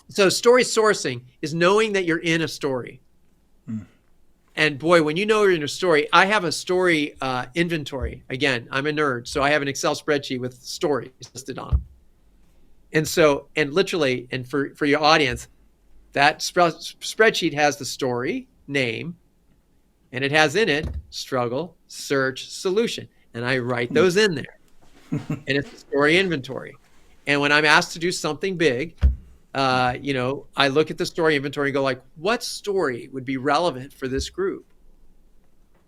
So story sourcing is knowing that you're in a story. Mm. And boy, when you know you're in a story, I have a story inventory. Again, I'm a nerd, so I have an Excel spreadsheet with stories listed on them. And so, and literally, and for your audience, that spreadsheet has the story name, and it has in it struggle, search, solution. And I write those in there. And it's a story inventory. And when I'm asked to do something big, I look at the story inventory and go like, what story would be relevant for this group?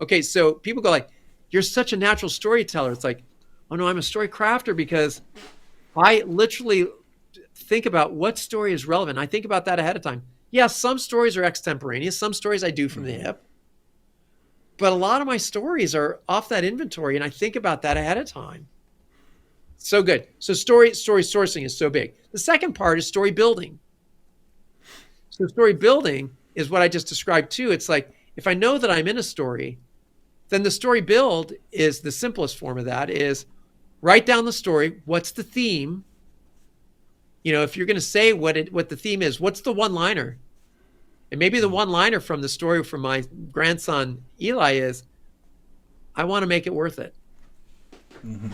Okay, so people go like, you're such a natural storyteller. It's like, oh no, I'm a story crafter because I literally think about what story is relevant. I think about that ahead of time. Yeah, some stories are extemporaneous. Some stories I do from the Mm-hmm. hip. But a lot of my stories are off that inventory, and I think about that ahead of time. So good. So story sourcing is so big. The second part is story building. So story building is what I just described too. It's like if I know that I'm in a story, then the story build is the simplest form of that is write down the story. What's the theme? If you're going to say what the theme is, what's the one liner? And maybe the one liner from the story from my grandson Eli is, I want to make it worth it. Mm-hmm.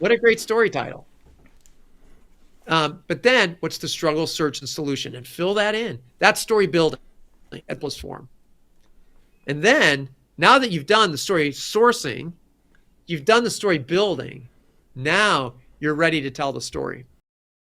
What a great story title. But then what's the struggle, search, and solution? And fill that in. That's story building at plus form. And then now that you've done the story sourcing, you've done the story building, now you're ready to tell the story.